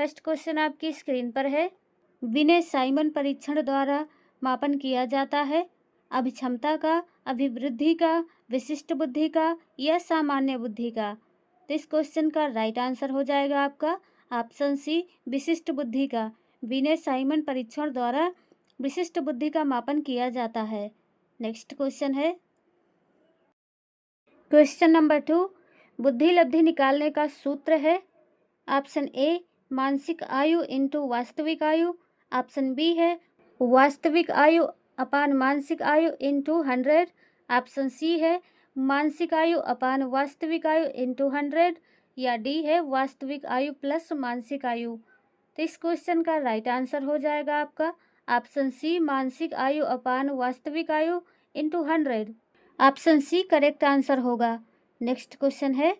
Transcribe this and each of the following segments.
First question आपकी screen पर है। विनय साइमन परीक्षण द्वारा मापन किया जाता है अभिक्षमता का, अभिवृद्धि का, विशिष्ट बुद्धि का या सामान्य बुद्धि का। तो इस क्वेश्चन का राइट आंसर हो जाएगा आपका ऑप्शन सी, विशिष्ट बुद्धि का। विनय साइमन परीक्षण द्वारा विशिष्ट बुद्धि का मापन किया जाता है। नेक्स्ट क्वेश्चन है क्वेश्चन नंबर 2। बुद्धि लब्धि निकालने का सूत्र है ऑप्शन ए मानसिक आयु इंटू वास्तविक आयु, ऑप्शन बी है वास्तविक आयु अपान मानसिक आयु इंटू 100, ऑप्शन सी है मानसिक आयु अपान वास्तविक आयु इंटू 100 या डी है वास्तविक आयु प्लस मानसिक आयु। तो इस क्वेश्चन का राइट आंसर हो जाएगा आपका ऑप्शन सी, मानसिक आयु अपान वास्तविक आयु into 100। Option C correct answer होगा। नेक्स्ट क्वेश्चन है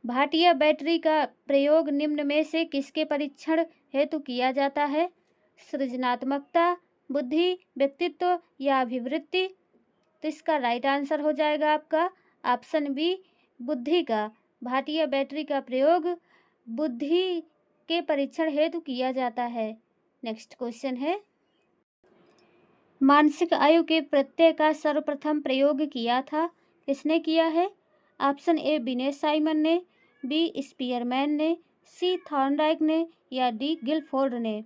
भाटिया बैटरी का प्रयोग निम्न में से किसके परीक्षण हेतु किया जाता है? सृजनात्मकता, बुद्धि, व्यक्तित्व या अभिवृत्ति। तो इसका राइट आंसर हो जाएगा आपका ऑप्शन बी, बुद्धि का। भाटिया बैटरी का प्रयोग बुद्धि के परीक्षण हेतु किया जाता है। नेक्स्ट क्वेश्चन है मानसिक आयु के प्रत्यय का सर्वप्रथम प्रयोग किया था, किसने किया है? ऑप्शन ए विनय साइमन ने, बी स्पीयरमैन ने, सी थॉर्नडाइक ने या डी गिलफोर्ड ने।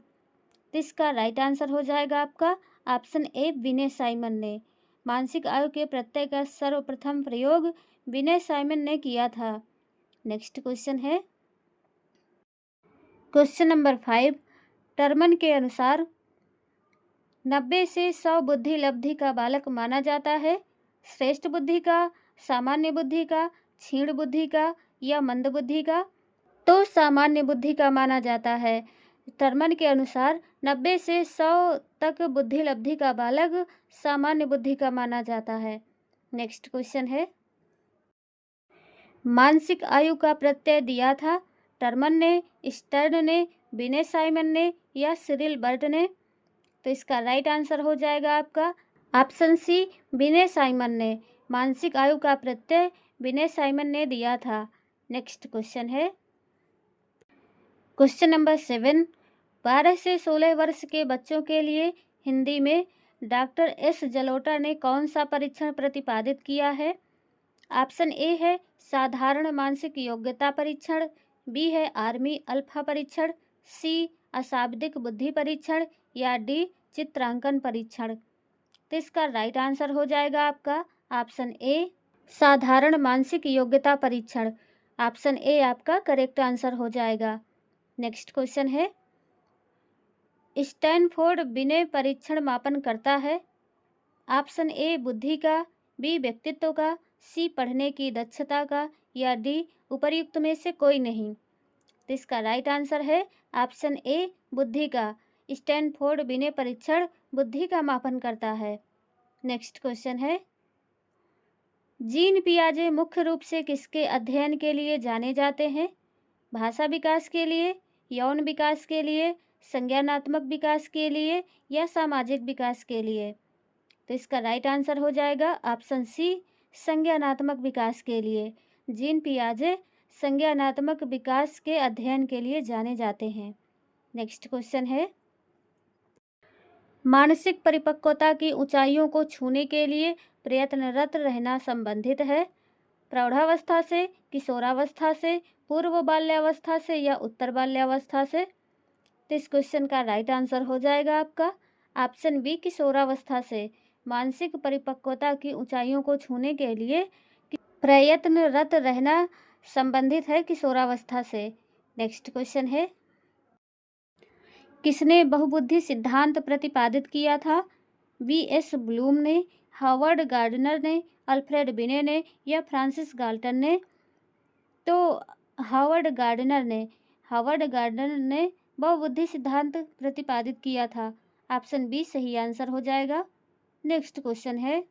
तो इसका राइट आंसर हो जाएगा आपका ऑप्शन ए, विनय साइमन ने। मानसिक आयु के प्रत्यय का सर्वप्रथम प्रयोग विनय साइमन ने किया था। नेक्स्ट क्वेश्चन है क्वेश्चन नंबर 5। टर्मन के अनुसार 90 से 100 बुद्धि लब्धि का बालक माना जाता है श्रेष्ठ बुद्धि का, सामान्य बुद्धि का, क्षीण बुद्धि का या मंद बुद्धि का। तो सामान्य बुद्धि का माना जाता है। टर्मन के अनुसार 90 से 100 तक बुद्धि लब्धि का बालक सामान्य बुद्धि का माना जाता है। नेक्स्ट क्वेश्चन है मानसिक आयु का प्रत्यय दिया था टर्मन ने, स्टर्न ने, विनय साइमन ने या सिरिल बर्ट ने। तो इसका राइट आंसर हो जाएगा आपका ऑप्शन सी, विनय साइमन ने। मानसिक आयु का प्रत्यय विनय साइमन ने दिया था। नेक्स्ट क्वेश्चन है क्वेश्चन नंबर 7। 12 से 16 वर्ष के बच्चों के लिए हिंदी में डॉक्टर एस जलोटा ने कौन सा परीक्षण प्रतिपादित किया है? ऑप्शन ए है साधारण मानसिक योग्यता परीक्षण, बी है आर्मी अल्फा परीक्षण, सी अशाब्दिक बुद्धि परीक्षण या डी चित्रांकन परीक्षण। तो इसका राइट आंसर हो जाएगा आपका ऑप्शन ए, साधारण मानसिक योग्यता परीक्षण। ऑप्शन ए आपका करेक्ट आंसर हो जाएगा। नेक्स्ट क्वेश्चन है स्टैनफोर्ड विनय परीक्षण मापन करता है ऑप्शन ए बुद्धि का, बी व्यक्तित्व का, सी पढ़ने की दक्षता का या डी उपर्युक्त में से कोई नहीं। तो इसका राइट आंसर है ऑप्शन ए, बुद्धि का। स्टैनफोर्ड विनय परीक्षण बुद्धि का मापन करता है। नेक्स्ट क्वेश्चन है जीन पियाजे मुख्य रूप से किसके अध्ययन के लिए जाने जाते हैं? भाषा विकास के लिए, यौन विकास के लिए, संज्ञानात्मक विकास के लिए या सामाजिक विकास के लिए। तो इसका राइट आंसर हो जाएगा ऑप्शन सी, संज्ञानात्मक विकास के लिए। जीन पियाजे संज्ञानात्मक विकास के अध्ययन के लिए जाने जाते हैं। नेक्स्ट क्वेश्चन है मानसिक परिपक्वता की ऊंचाइयों को छूने के लिए प्रयत्नरत रहना संबंधित है प्रौढ़ावस्था से, किशोरावस्था से, पूर्व बाल्यावस्था से या उत्तर बाल्यावस्था से। तो इस क्वेश्चन का राइट आंसर हो जाएगा आपका ऑप्शन बी, किशोरावस्था से। मानसिक परिपक्वता की ऊंचाइयों को छूने के लिए प्रयत्नरत रहना संबंधित है किशोरावस्था से। नेक्स्ट क्वेश्चन है किसने बहुबुद्धि सिद्धांत प्रतिपादित किया था? बी एस ब्लूम ने, हावर्ड गार्डनर ने, अल्फ्रेड बिने ने या फ्रांसिस गाल्टन ने। तो हावर्ड गार्डनर ने बहुबुद्धि सिद्धांत प्रतिपादित किया था। ऑप्शन बी सही आंसर हो जाएगा। नेक्स्ट क्वेश्चन है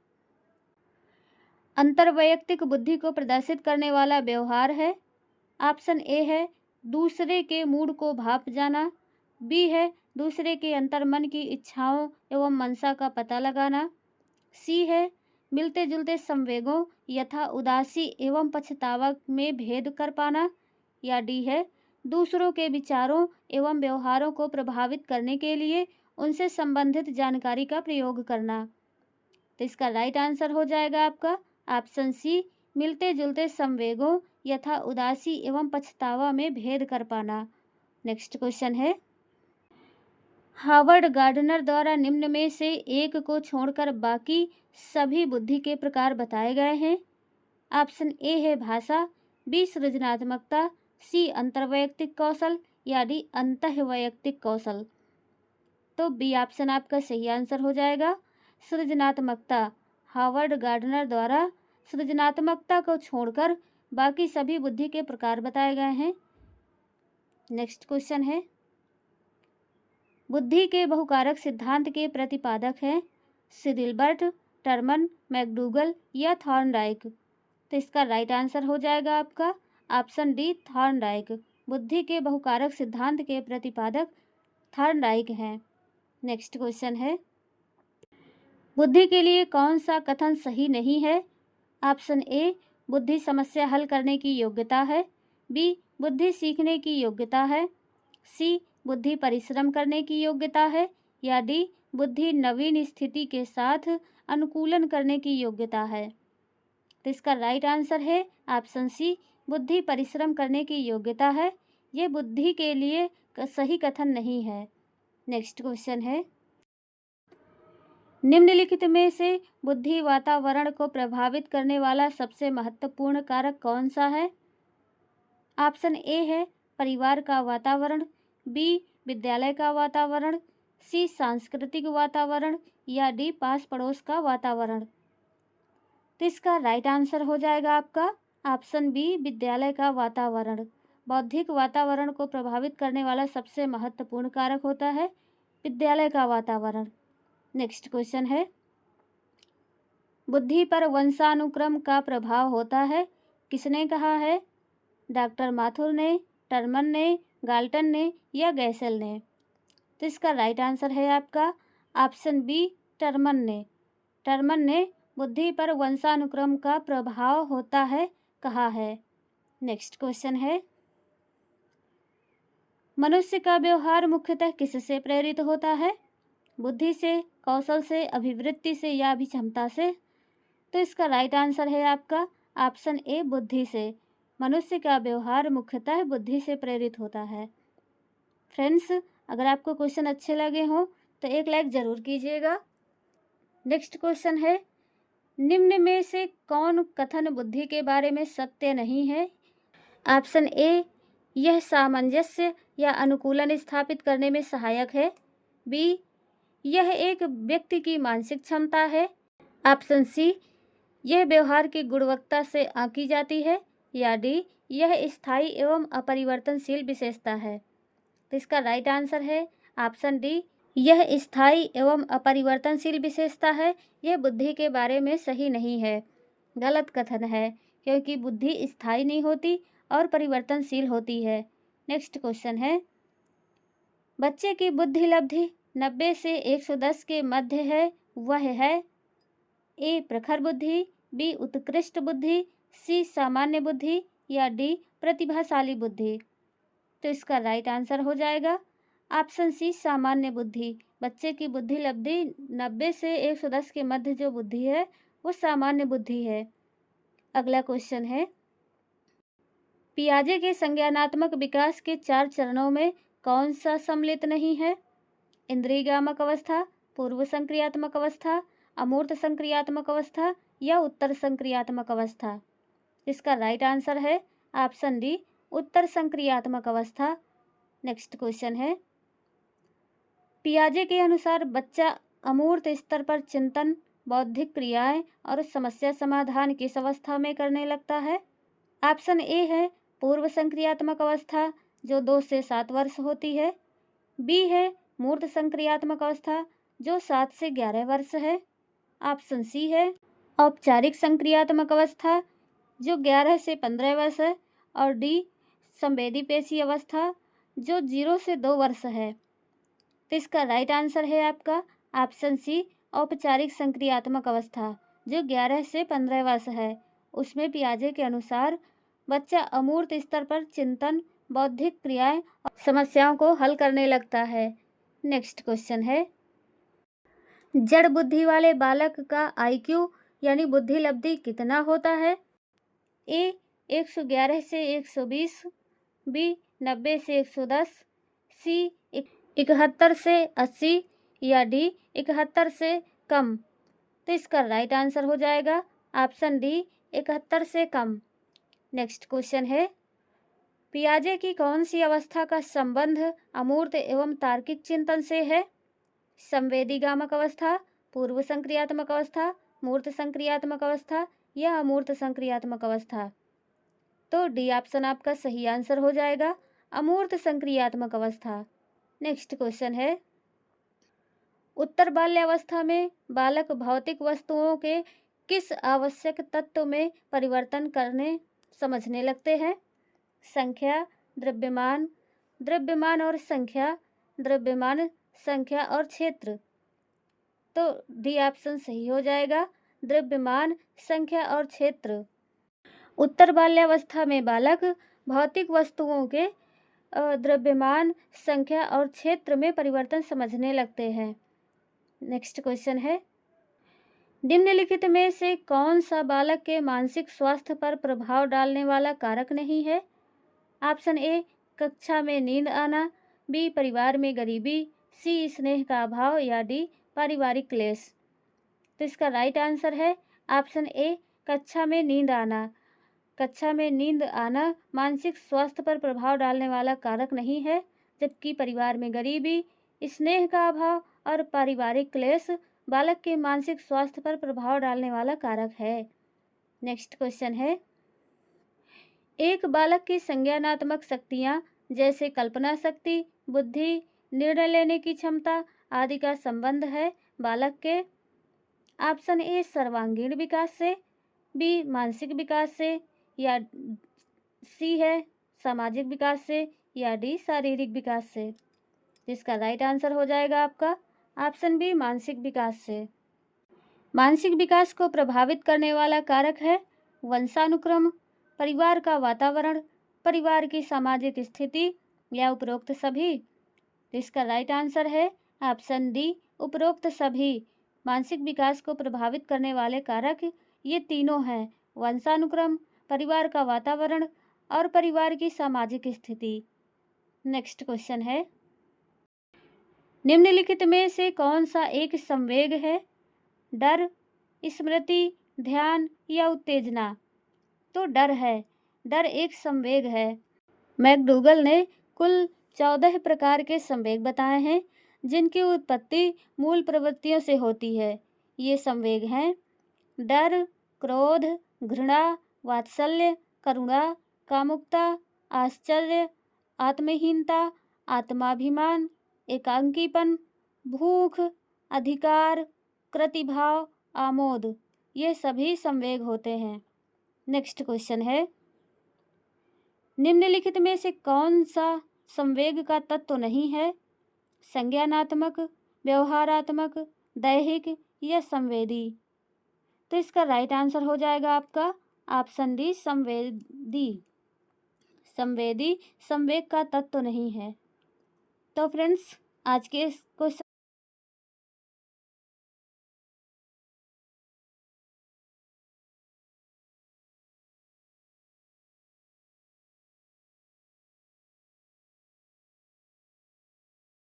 अंतर्वैयक्तिक बुद्धि को प्रदर्शित करने वाला व्यवहार है। ऑप्शन ए है दूसरे के मूड को भाप जाना, बी है दूसरे के अंतर्मन की इच्छाओं एवं मंशा का पता लगाना, सी है मिलते जुलते संवेगों यथा उदासी एवं पछतावा में भेद कर पाना या डी है दूसरों के विचारों एवं व्यवहारों को प्रभावित करने के लिए उनसे संबंधित जानकारी का प्रयोग करना। तो इसका राइट आंसर हो जाएगा आपका ऑप्शन सी, मिलते जुलते संवेगों यथा उदासी एवं पछतावा में भेद कर पाना। नेक्स्ट क्वेश्चन है, हावर्ड गार्डनर द्वारा निम्न में से एक को छोड़कर बाकी सभी बुद्धि के प्रकार बताए गए हैं। ऑप्शन ए है भाषा, बी सृजनात्मकता, सी अंतर्वैयक्तिक कौशल या डी अंतःवैयक्तिक कौशल। तो बी ऑप्शन आपका सही आंसर हो जाएगा, सृजनात्मकता। हावर्ड गार्डनर द्वारा सृजनात्मकता को छोड़कर बाकी सभी बुद्धि के प्रकार बताए गए हैं। नेक्स्ट क्वेश्चन है, बुद्धि के बहुकारक सिद्धांत के प्रतिपादक हैं सिदिलबर्ट, टर्मन, मैकडूगल या थॉर्नडाइक। तो इसका राइट आंसर हो जाएगा आपका ऑप्शन डी, थॉर्नडाइक। बुद्धि के बहुकारक सिद्धांत के प्रतिपादक थॉर्नडाइक हैं। नेक्स्ट क्वेश्चन है, बुद्धि के लिए कौन सा कथन सही नहीं है। ऑप्शन ए, बुद्धि समस्या हल करने की योग्यता है, बी बुद्धि सीखने की योग्यता है, सी बुद्धि परिश्रम करने की योग्यता है या डी बुद्धि नवीन स्थिति के साथ अनुकूलन करने की योग्यता है। तो इसका राइट आंसर है ऑप्शन सी, बुद्धि परिश्रम करने की योग्यता है। ये बुद्धि के लिए सही कथन नहीं है। नेक्स्ट क्वेश्चन है, निम्नलिखित में से बुद्धि वातावरण को प्रभावित करने वाला सबसे महत्वपूर्ण कारक कौन सा है। ऑप्शन ए है परिवार का वातावरण, बी विद्यालय का वातावरण, सी सांस्कृतिक वातावरण या डी पास पड़ोस का वातावरण। तो इसका राइट आंसर हो जाएगा आपका ऑप्शन बी, विद्यालय का वातावरण। बौद्धिक वातावरण को प्रभावित करने वाला सबसे महत्वपूर्ण कारक होता है विद्यालय का वातावरण। नेक्स्ट क्वेश्चन है, बुद्धि पर वंशानुक्रम का प्रभाव होता है, किसने कहा है। डॉक्टर माथुर ने, टर्मन ने, गाल्टन ने या गैसेल ने। तो इसका राइट आंसर है आपका ऑप्शन बी, टर्मन ने। टर्मन ने बुद्धि पर वंशानुक्रम का प्रभाव होता है कहा है। नेक्स्ट क्वेश्चन है, मनुष्य का व्यवहार मुख्यतः किससे प्रेरित होता है। बुद्धि से, कौशल से, अभिवृत्ति से या अभिक्षमता से। तो इसका राइट आंसर है आपका ऑप्शन ए, बुद्धि से। मनुष्य का व्यवहार मुख्यतः बुद्धि से प्रेरित होता है। फ्रेंड्स, अगर आपको क्वेश्चन अच्छे लगे हों तो एक लाइक ज़रूर कीजिएगा। नेक्स्ट क्वेश्चन है, निम्न में से कौन कथन बुद्धि के बारे में सत्य नहीं है। ऑप्शन ए, यह सामंजस्य या अनुकूलन स्थापित करने में सहायक है, बी यह एक व्यक्ति की मानसिक क्षमता है, ऑप्शन सी यह व्यवहार की गुणवत्ता से आंकी जाती है या डी यह स्थायी एवं अपरिवर्तनशील विशेषता है। तो इसका राइट आंसर है ऑप्शन डी, यह स्थायी एवं अपरिवर्तनशील विशेषता है। यह बुद्धि के बारे में सही नहीं है, गलत कथन है, क्योंकि बुद्धि स्थायी नहीं होती और परिवर्तनशील होती है। नेक्स्ट क्वेश्चन है, बच्चे की बुद्धि लब्धि 90 से 110 के मध्य है, वह है ए प्रखर बुद्धि, बी उत्कृष्ट बुद्धि, सी सामान्य बुद्धि या डी प्रतिभाशाली बुद्धि। तो इसका राइट आंसर हो जाएगा ऑप्शन सी, सामान्य बुद्धि। बच्चे की बुद्धि लब्धि 90 से 110 के मध्य जो बुद्धि है वो सामान्य बुद्धि है। अगला क्वेश्चन है, पियाजे के संज्ञानात्मक विकास के 4 चरणों में कौन सा सम्मिलित नहीं है। इंद्रियगामक अवस्था, पूर्व संक्रियात्मक अवस्था, अमूर्त संक्रियात्मक अवस्था या उत्तर संक्रियात्मक अवस्था। इसका राइट आंसर है ऑप्शन डी, उत्तर संक्रियात्मक अवस्था। नेक्स्ट क्वेश्चन है, पियाजे के अनुसार बच्चा अमूर्त स्तर पर चिंतन, बौद्धिक क्रियाएं और समस्या समाधान किस अवस्था में करने लगता है। ऑप्शन ए है पूर्व संक्रियात्मक अवस्था जो 2 से 7 वर्ष होती है, बी है मूर्त संक्रियात्मक अवस्था जो 7 से 11 वर्ष है, ऑप्शन सी है औपचारिक संक्रियात्मक अवस्था जो 11 से 15 वर्ष है और डी संवेदी पेशी अवस्था जो 0 से 2 वर्ष है। तो इसका राइट आंसर है आपका ऑप्शन सी, औपचारिक संक्रियात्मक अवस्था जो 11 से 15 वर्ष है। उसमें पियाजे के अनुसार बच्चा अमूर्त स्तर पर चिंतन, बौद्धिक क्रियाएं और समस्याओं को हल करने लगता है। नेक्स्ट क्वेश्चन है, जड़ बुद्धि वाले बालक का IQ यानी बुद्धि लब्धि कितना होता है? ए 111 से 120, बी 90 से 110, सी 71 से 80 या डी 71 से कम। तो इसका राइट आंसर हो जाएगा ऑप्शन डी 71 से कम। नेक्स्ट क्वेश्चन है, पियाजे की कौन सी अवस्था का संबंध अमूर्त एवं तार्किक चिंतन से है? संवेदीगामक अवस्था, पूर्व संक्रियात्मक अवस्था, मूर्त संक्रियात्मक अवस्था या अमूर्त संक्रियात्मक अवस्था? तो डी ऑप्शन आपका सही आंसर हो जाएगा, अमूर्त संक्रियात्मक अवस्था। नेक्स्ट क्वेश्चन है, उत्तर बाल्यावस्था में बालक भौतिक वस्तुओं के किस आवश्यक तत्व में परिवर्तन करने समझने लगते हैं? संख्या, द्रव्यमान, द्रव्यमान और संख्या, द्रव्यमान, संख्या और क्षेत्र? तो डी ऑप्शन सही हो जाएगा, द्रव्यमान, संख्या और क्षेत्र। उत्तर बाल्यावस्था में बालक भौतिक वस्तुओं के द्रव्यमान, संख्या और क्षेत्र में परिवर्तन समझने लगते हैं। नेक्स्ट क्वेश्चन है, निम्नलिखित में से कौन सा बालक के मानसिक स्वास्थ्य पर प्रभाव डालने वाला कारक नहीं है? ऑप्शन ए कक्षा में नींद आना, बी परिवार में गरीबी, सी स्नेह का अभाव या डी पारिवारिक क्लेश? तो इसका राइट आंसर है ऑप्शन ए कक्षा में नींद आना। कक्षा में नींद आना मानसिक स्वास्थ्य पर प्रभाव डालने वाला कारक नहीं है, जबकि परिवार में गरीबी, स्नेह का अभाव और पारिवारिक क्लेश बालक के मानसिक स्वास्थ्य पर प्रभाव डालने वाला कारक है। नेक्स्ट क्वेश्चन है, एक बालक की संज्ञानात्मक शक्तियाँ जैसे कल्पना शक्ति, बुद्धि, निर्णय लेने की क्षमता आदि का संबंध है बालक के? ऑप्शन ए सर्वांगीण विकास से, बी मानसिक विकास से या सी है सामाजिक विकास से या डी शारीरिक विकास से? जिसका राइट आंसर हो जाएगा आपका ऑप्शन बी मानसिक विकास से। मानसिक विकास को प्रभावित करने वाला कारक है वंशानुक्रम, परिवार का वातावरण, परिवार की सामाजिक स्थिति या उपरोक्त सभी? इसका राइट आंसर है ऑप्शन डी उपरोक्त सभी। मानसिक विकास को प्रभावित करने वाले कारक ये तीनों हैं, वंशानुक्रम, परिवार का वातावरण और परिवार की सामाजिक स्थिति। नेक्स्ट क्वेश्चन है, निम्नलिखित में से कौन सा एक संवेग है? डर, स्मृति, ध्यान या उत्तेजना? तो डर है, डर एक संवेग है। मैकडूगल ने कुल 14 प्रकार के संवेग बताए हैं जिनकी उत्पत्ति मूल प्रवृत्तियों से होती है। ये संवेग हैं डर, क्रोध, घृणा, वात्सल्य, करुणा, कामुकता, आश्चर्य, आत्महीनता, आत्माभिमान, एकांकीपन, भूख, अधिकार, कृतिभाव, आमोद। ये सभी संवेग होते हैं। नेक्स्ट क्वेश्चन है, निम्नलिखित में से कौन सा संवेग का तत्व नहीं है? संज्ञानात्मक, व्यवहारात्मक, दैहिक या संवेदी? तो इसका राइट आंसर हो जाएगा आपका ऑप्शन डी संवेदी। संवेदी संवेग का तत्व नहीं है। तो फ्रेंड्स, आज के इस क्वेश्चन